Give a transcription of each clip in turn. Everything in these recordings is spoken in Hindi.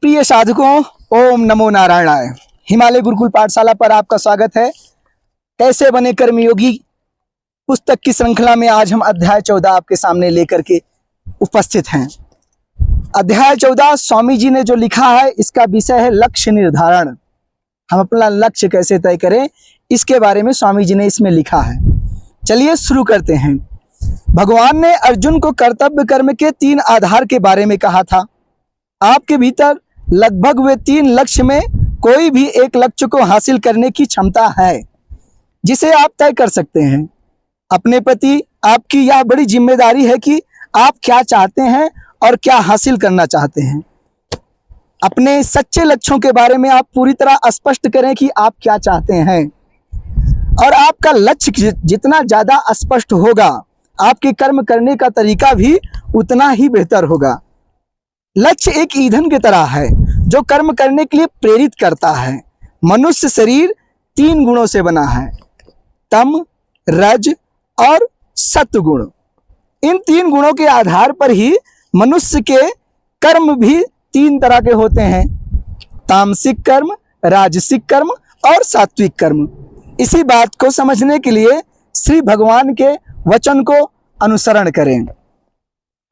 प्रिय साधकों, ओम नमो नारायणाय। हिमालय गुरुकुल पाठशाला पर आपका स्वागत है। कैसे बने कर्मयोगी पुस्तक की श्रृंखला में आज हम अध्याय 14 आपके सामने लेकर के उपस्थित हैं। अध्याय 14 स्वामी जी ने जो लिखा है, इसका विषय है लक्ष्य निर्धारण। हम अपना लक्ष्य कैसे तय करें, इसके बारे में स्वामी जी ने इसमें लिखा है। चलिए शुरू करते हैं। भगवान ने अर्जुन को कर्तव्य कर्म के 3 आधार के बारे में कहा था। आपके भीतर लगभग वे 3 लक्ष्य में कोई भी एक लक्ष्य को हासिल करने की क्षमता है, जिसे आप तय कर सकते हैं। अपने प्रति आपकी यह बड़ी जिम्मेदारी है कि आप क्या चाहते हैं और क्या हासिल करना चाहते हैं। अपने सच्चे लक्ष्यों के बारे में आप पूरी तरह स्पष्ट करें कि आप क्या चाहते हैं, और आपका लक्ष्य जितना ज़्यादा स्पष्ट होगा, आपके कर्म करने का तरीका भी उतना ही बेहतर होगा। लक्ष्य एक ईंधन की तरह है जो कर्म करने के लिए प्रेरित करता है। मनुष्य शरीर 3 गुणों से बना है, तम, रज और सत्वगुण। इन 3 गुणों के आधार पर ही मनुष्य के कर्म भी 3 तरह के होते हैं: तामसिक कर्म, राजसिक कर्म और सात्विक कर्म। इसी बात को समझने के लिए श्री भगवान के वचन को अनुसरण करें।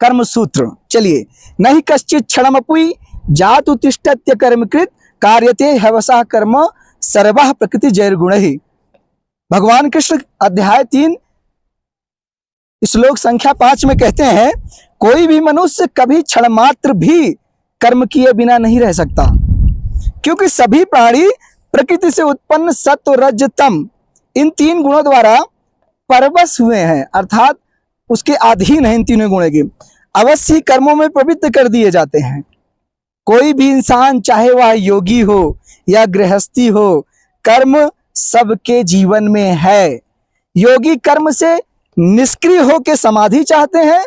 कर्म सूत्र, चलिए। नहीं कश्चित क्षणमपि जातु तिष्ठत्य कर्मकृत कार्यते हवसा कर्म सर्वः प्रकृति जैर्गुणैः। भगवान कृष्ण अध्याय 3 श्लोक संख्या 5 में कहते हैं, कोई भी मनुष्य कभी क्षण मात्र भी कर्म किए बिना नहीं रह सकता, क्योंकि सभी प्राणी प्रकृति से उत्पन्न सत्व, रज, तम इन 3 गुणों द्वारा परवश हुए हैं, अर्थात उसके अधीन है। इन 3 गुणों के अवश्य ही कर्मों में प्रवृत्त कर दिए जाते हैं। कोई भी इंसान, चाहे वह योगी हो या गृहस्थी हो, कर्म सबके जीवन में है। योगी कर्म से निष्क्रिय होकर समाधि चाहते हैं,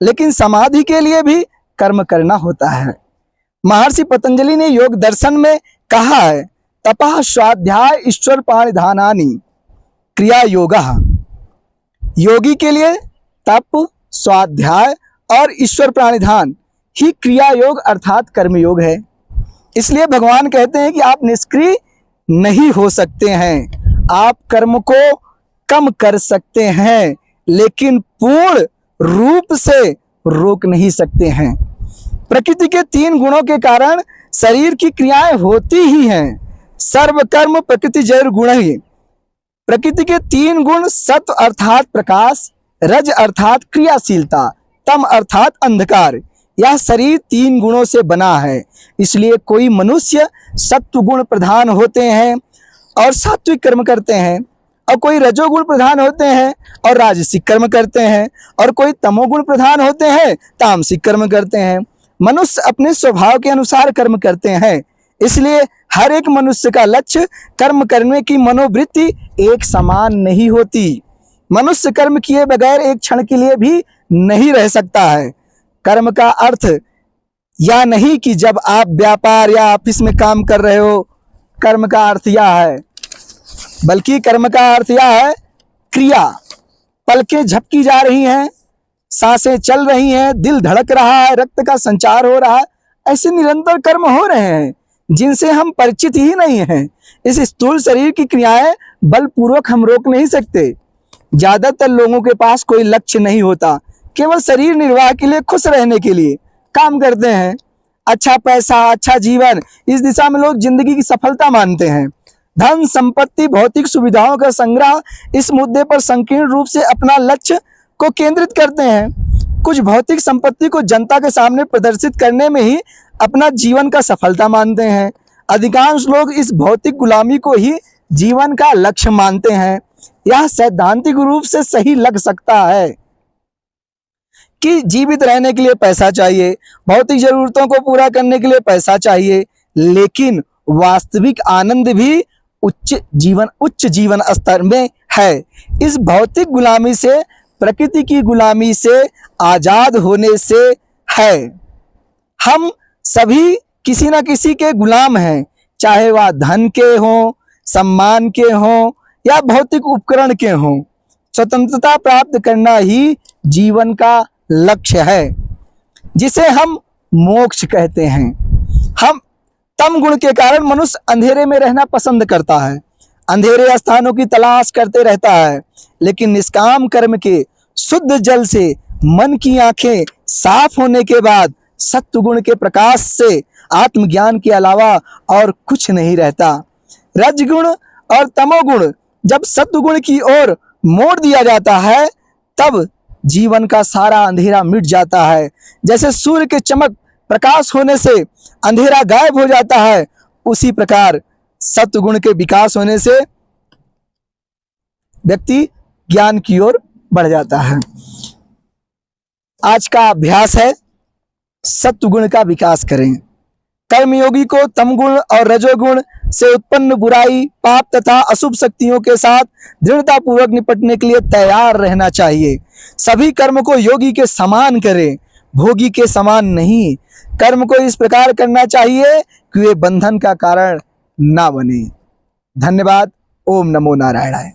लेकिन समाधि के लिए भी कर्म करना होता है। महर्षि पतंजलि ने योग दर्शन में कहा है, तपः स्वाध्याय ईश्वर पाणिधानानि क्रिया योगः। योगी के लिए तप, स्वाध्याय और ईश्वर प्राणिधान ही क्रिया योग अर्थात कर्म योग है। इसलिए भगवान कहते हैं कि आप निष्क्रिय नहीं हो सकते हैं। आप कर्म को कम कर सकते हैं, लेकिन पूर्ण रूप से रोक नहीं सकते हैं। प्रकृति के 3 गुणों के कारण शरीर की क्रियाएं होती ही हैं। सर्व कर्म प्रकृति जैर्गुणैः। प्रकृति के 3 गुण सत्व अर्थात प्रकाश, रज अर्थात क्रियाशीलता, तम अर्थात अंधकार। यह शरीर 3 गुणों से बना है। इसलिए कोई मनुष्य सत्व गुण प्रधान होते हैं और सात्विक कर्म करते हैं, और कोई रजोगुण प्रधान होते हैं और राजसिक कर्म करते हैं, और कोई तमोगुण प्रधान होते हैं, तामसिक कर्म करते हैं। मनुष्य अपने स्वभाव के अनुसार कर्म करते हैं। इसलिए हर एक मनुष्य का लक्ष्य, कर्म करने की मनोवृत्ति एक समान नहीं होती। मनुष्य कर्म किए बगैर एक क्षण के लिए भी नहीं रह सकता है। कर्म का अर्थ यह नहीं कि जब आप व्यापार या ऑफिस में काम कर रहे हो, कर्म का अर्थ यह है, बल्कि कर्म का अर्थ यह है क्रिया। पलकें झपकी जा रही हैं, सांसें चल रही हैं, दिल धड़क रहा है, रक्त का संचार हो रहा है, ऐसे निरंतर कर्म हो रहे हैं जिनसे हम परिचित ही नहीं हैं। इस स्थूल शरीर की क्रियाएं बलपूर्वक हम रोक नहीं सकते। ज्यादातर लोगों के पास कोई लक्ष्य नहीं होता, केवल शरीर निर्वाह के लिए, खुश रहने के लिए काम करते हैं। अच्छा पैसा, अच्छा जीवन, इस दिशा में लोग जिंदगी की सफलता मानते हैं। धन, संपत्ति, भौतिक सुविधाओं का संग्रह, इस मुद्दे पर संकीर्ण रूप से अपना लक्ष्य को केंद्रित करते हैं। कुछ भौतिक संपत्ति को जनता के सामने प्रदर्शित करने में ही अपना जीवन का सफलता मानते हैं। अधिकांश लोग इस भौतिक गुलामी को ही जीवन का लक्ष्य मानते हैं। यह सैद्धांतिक रूप से सही लग सकता है कि जीवित रहने के लिए पैसा चाहिए, भौतिक जरूरतों को पूरा करने के लिए पैसा चाहिए, लेकिन वास्तविक आनंद भी उच्च जीवन स्तर में है। इस भौतिक गुलामी से, प्रकृति की गुलामी से आजाद होने से है। हम सभी किसी न किसी के गुलाम हैं, चाहे वह धन के हों, सम्मान के हों या भौतिक उपकरण के हों। स्वतंत्रता प्राप्त करना ही जीवन का लक्ष्य है, जिसे हम मोक्ष कहते हैं। हम तम गुण के कारण मनुष्य अंधेरे में रहना पसंद करता है, अंधेरे स्थानों की तलाश करते रहता है। लेकिन निष्काम कर्म के शुद्ध जल से मन की आंखें साफ होने के बाद सत्वगुण के प्रकाश से आत्मज्ञान के अलावा और कुछ नहीं रहता। रजगुण और तमोगुण जब सत्वगुण की ओर मोड़ दिया जाता है तब जीवन का सारा अंधेरा मिट जाता है। जैसे सूर्य के चमक प्रकाश होने से अंधेरा गायब हो जाता है, उसी प्रकार सत्वगुण के विकास होने से व्यक्ति ज्ञान की ओर बढ़ जाता है। आज का अभ्यास है सत्वगुण का विकास करें। कर्मयोगी को तमगुण और रजोगुण से उत्पन्न बुराई, पाप तथा अशुभ शक्तियों के साथ दृढ़ता पूर्वक निपटने के लिए तैयार रहना चाहिए। सभी कर्म को योगी के समान करें, भोगी के समान नहीं। कर्म को इस प्रकार करना चाहिए कि वे बंधन का कारण ना बने। धन्यवाद। ओम नमो नारायणाय।